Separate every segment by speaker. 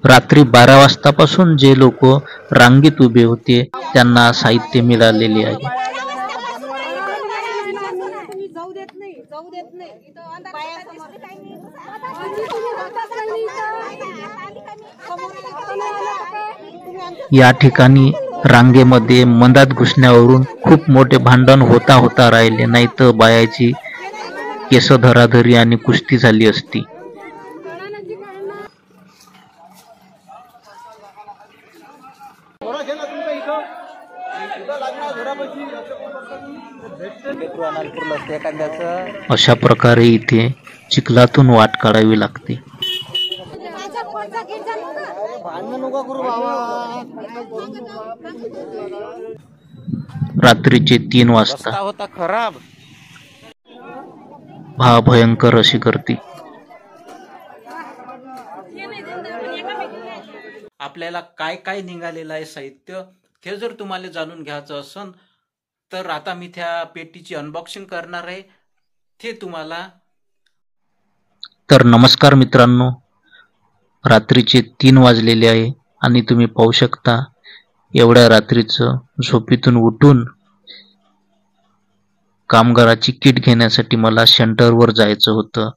Speaker 1: रात्री 12 वाजतापासून जे लोक रांगेत उभे होते त्यांना साहित्य मिळालेले आहे. या ठिकाणी रांगेमध्ये मंदात घुसण्यावरून खूप मोठे भांडण होता राहिले, नाही तर बायाची केस धराधरी आणि कुस्ती झाली असती. अशा प्रकारे इथे चिखलातून वाट काढावी लागते. रात्रीचे 3 वाजता भयंकर अशी गर्दी.
Speaker 2: आपल्याला काय काय निघालेलं आहे साहित्य हे जर तुम्हाला जाणून घ्यायचं असेल तर आता मी त्या पेटीची अनबॉक्सिंग करणार आहे. ते तुम्हाला
Speaker 1: तर नमस्कार मित्रांनो, रात्रीचे 3 वाजलेले आहे आणि तुम्ही पाहू शकता एवढ्या रात्रीचं झोपेतून उठून कामगाराची किट घेण्यासाठी मला सेंटरवर जायचं होतं.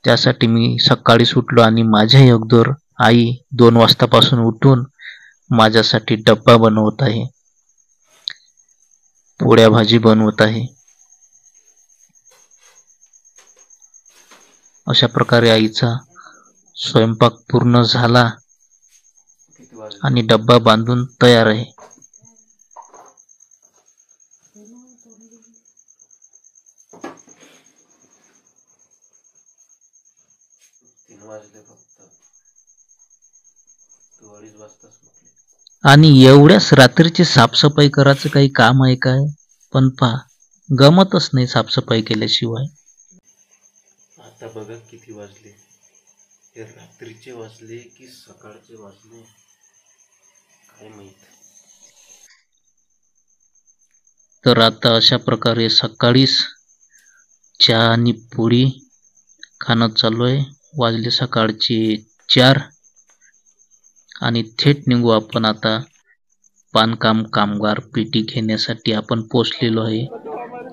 Speaker 1: त्यासाठी मी सकाळी उठलो आणि माझ्या अगोदर आई 2 वाजतापासून उठून माझ्यासाठी डब्बा बनवत आहे, पोळ्या भाजी बनवत आहे. अशा प्रकारे आईचा स्वयंपाक पूर्ण झाला आणि डब्बा बांधून तयार आहे. आणि एवढ्याच रात्रीची साफसफाई करायचं काही काम आहे काय? पण पहा, गमतच नाही साफसफाई केल्याशिवाय.
Speaker 2: आता बघा किती वाजले, हे रात्रीचे वाजले की सकाळचे वाजले काय माहित.
Speaker 1: तर आता अशा प्रकारे सकाळीच चहा आणि पोळी खाणं चालू आहे. वाजले सकाळचे 4 आणि थेट निघू आपण आता बांधकाम कामगार पेटी घेण्यासाठी आपण पोचलेलो आहे.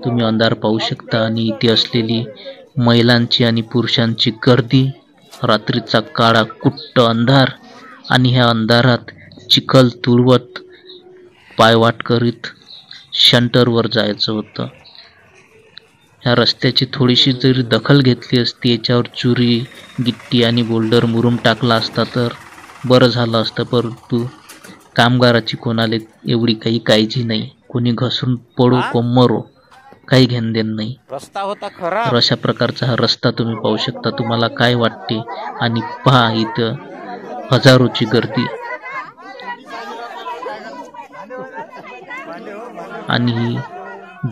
Speaker 1: तुम्ही अंधार पाहू शकता आणि इथे असलेली महिलांची आणि पुरुषांची गर्दी. रात्रीचा काळा कुट्ट अंधार आणि ह्या अंधारात चिखल तुळवत पायवाट करीत सेंटरवर जायचं होतं. ह्या रस्त्याची थोडीशी जरी दखल घेतली असती, याच्यावर चुरी गिट्टी आणि बोल्डर मुरुम टाकला असता तर बरं झालं असतं. परंतु कामगाराची कोणाला एवढी काही काळजी नाही. कोणी घसरून पडो कोमरो काही घेणं देणं नाही.
Speaker 2: रस्ता होता खराब.
Speaker 1: तर अशा प्रकारचा हा रस्ता तुम्ही पाहू शकता. तुम्हाला काय वाटते? आणि पहा इथं हजारोची गर्दी आणि ही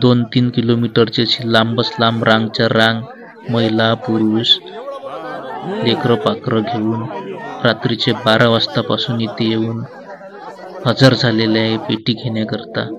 Speaker 1: 2-3 किलोमीटरची लांबच लांब रांगच्या रांग महिला पुरुष लेकरं पाखरं घेऊन रात्रीचे 12 वाजतापासून इथे येऊन हजर झालेले आहे पेटी घेण्याकरता.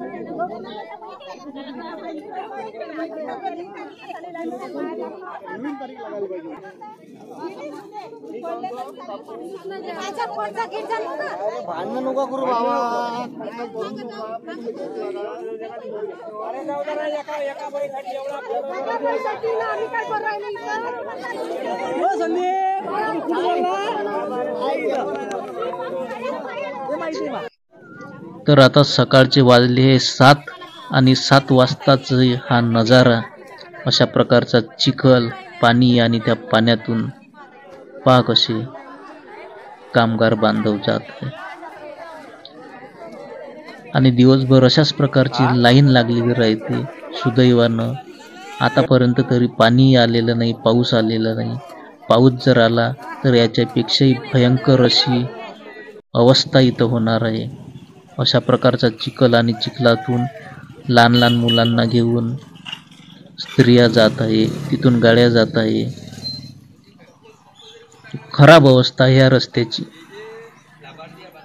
Speaker 1: तर आता सकाळचे वाजले 7 आणि 7 वाजताच हा नजारा, अशा प्रकारचा चिखल पाणी आणि त्या पाण्यातून पहा कसे कामगार बांधव जात आहे. आणि दिवसभर अशाच प्रकारची लाईन लागलेली राहते. सुदैवानं आतापर्यंत तरी पाणी आलेलं नाही, पाऊस आलेला नाही. पाऊस जर आला तर याच्यापेक्षाही भयंकर अशी अवस्था इथं होणार आहे. अशा प्रकारचा चिखल आणि चिखलातून लहान लहान मुलांना घेऊन स्त्रिया जात आहे, तिथून गाड्या जात आहे. खराब अवस्था या रस्त्याची.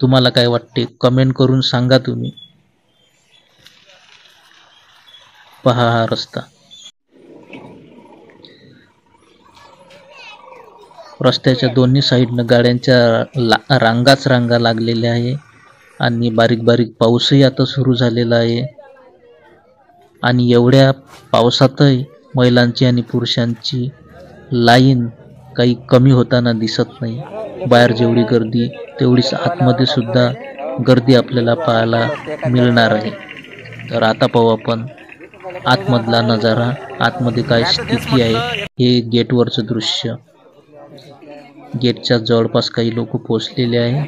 Speaker 1: तुम्हाला काय वाटते? कमेंट करून सांगा तुम्ही. पहा हा रस्ता. रस्त्याच्या दोन्ही साईडनं गाड्यांच्या रांगा लागलेल्या आहे आणि बारीक बारीक पाऊसही आता सुरू झालेला आहे. आणि एवढ्या पावसातही महिलांची आणि पुरुषांची लाईन काही कमी होताना दिसत नाही. बाहेर जेवढी गर्दी तेवढीच आतमध्ये सुद्धा गर्दी आपल्याला पाहायला मिळणार आहे. तर आता पाहू आपण आतमधला नजारा, आतमध्ये काय स्थिती आहे. हे गेटवरचं दृश्य. गेटच्या जवळपास काही लोक पोहोचलेले आहे.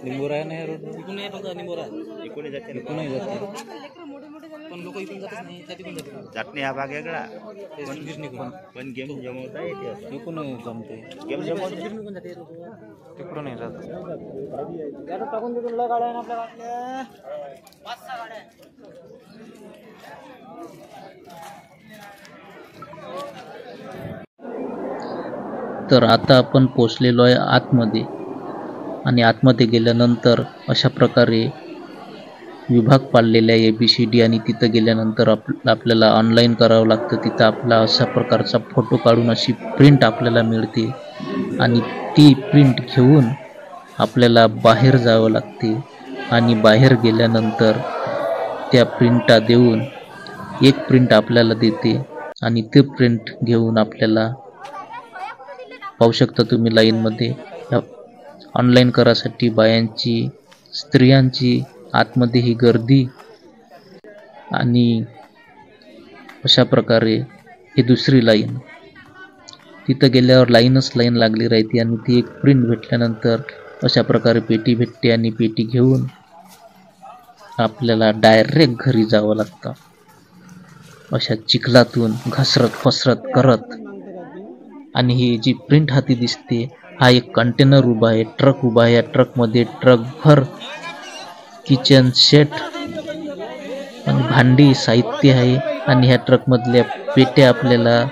Speaker 2: निंबोरा नाही रोड इकडून येत होता. निंबोरा इकडून जाते पण लोक इकडून जातच नाही. जात नाही. हा भाग वेगळा पण गेम जमवता येते. इकडून जमते गेम जमवते तिकडून नाही जात. टाकून तिथून लय गाड्या आहे आपल्या गाडल्या. 5-6 गाड्या.
Speaker 1: तर आता आपण पोचलेलो आहे आतमध्ये. आणि आतमध्ये गेल्यानंतर अशा प्रकारे विभाग पाडलेले आहे ABCD. आणि तिथं गेल्यानंतर आपल्याला ऑनलाईन करावं लागतं. तिथं आपला अशा प्रकारचा फोटो काढून अशी प्रिंट आपल्याला मिळते आणि ती प्रिंट घेऊन आपल्याला बाहेर जावं लागते. आणि बाहेर गेल्यानंतर त्या प्रिंटा देऊन एक प्रिंट आपल्याला देते आणि ते प्रिंट घेऊन आपल्याला पाहू शकता तुम्ही लाईनमध्ये ऑनलाईन करासाठी बायांची, स्त्रियांची आतमध्ये ही गर्दी. आणि अशा प्रकारे ही दुसरी लाईन. तिथं गेल्यावर लाईन लागली राहते आणि ती एक प्रिंट भेटल्यानंतर अशा प्रकारे पेटी भेटते आणि पेटी घेऊन आपल्याला डायरेक्ट घरी जावं लागतं. अशा चिखलातून घसरत फसरत करत. आणि ही जी प्रिंट हाती दिसते, हा एक कंटेनर उभा आहे, ट्रक उभा आहे. या ट्रकमध्ये ट्रकभर किचन सेट आणि भांडी साहित्य आहे. आणि ह्या ट्रकमधल्या पेट्या आपल्याला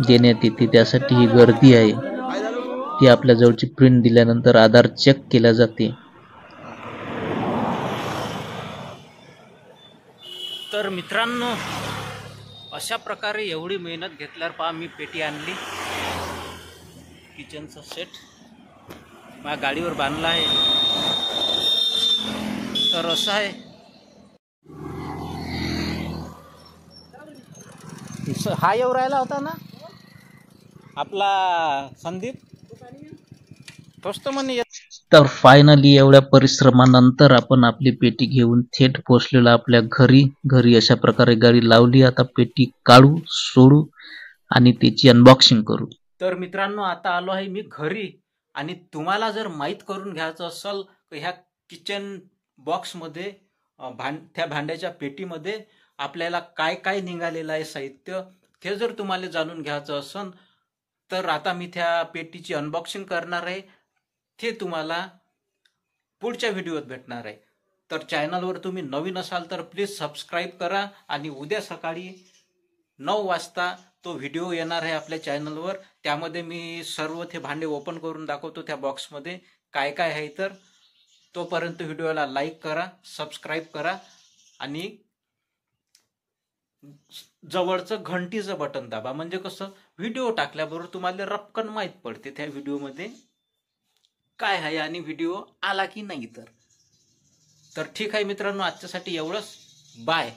Speaker 1: देण्यात येते. त्यासाठी ही गर्दी आहे. ती आपल्या जवळची प्रिंट दिल्यानंतर आधार चेक केला जाते.
Speaker 2: तर मित्रांनो, अशा प्रकारे एवढी मेहनत घेतल्यावर पहा मी पेटी आणली. किचनचा सेट माझ्या गाडीवर बांधला आहे. तर असं आहे. हा येऊ राहिला होता ना आपला संदीप, तोच तर म्हणे.
Speaker 1: तर फायनली एवढ्या परिश्रमानंतर आपण आपली पेटी घेऊन थेट पोहोचलेलो आपल्या घरी. अशा प्रकारे गाडी लावली. आता पेटी काढू, सोडू आणि त्याची अनबॉक्सिंग करू.
Speaker 2: तर मित्रांनो, आता आलो आहे मी घरी. आणि तुम्हाला जर माहीत करून घ्यायचं असेल तर ह्या किचन बॉक्समध्ये, त्या भांड्याच्या पेटीमध्ये आपल्याला काय काय निघालेलं आहे साहित्य, ते जर तुम्हाला जाणून घ्यायचं असेल तर आता मी त्या पेटीची अनबॉक्सिंग करणार आहे. ते तुम्हाला पुढच्या व्हिडिओत भेटणार आहे. तर चॅनलवर तुम्ही नवीन असाल तर प्लीज सबस्क्राईब करा. आणि उद्या सकाळी 9 वाजता तो व्हिडिओ येणार आहे आपल्या चॅनलवर. त्यामध्ये मी सर्व ते भांडे ओपन करून दाखवतो त्या बॉक्समध्ये काय काय आहे. तर तोपर्यंत व्हिडिओला लाईक करा, सबस्क्राईब करा आणि जवळचं घंटीचं बटन दाबा. म्हणजे कसं व्हिडिओ टाकल्याबरोबर तुम्हाला रपकन माहीत पडते त्या व्हिडिओमध्ये काय आहे आणि व्हिडिओ आला की नाही. तर ठीक आहे मित्रांनो, आजच्यासाठी एवढंच. बाय.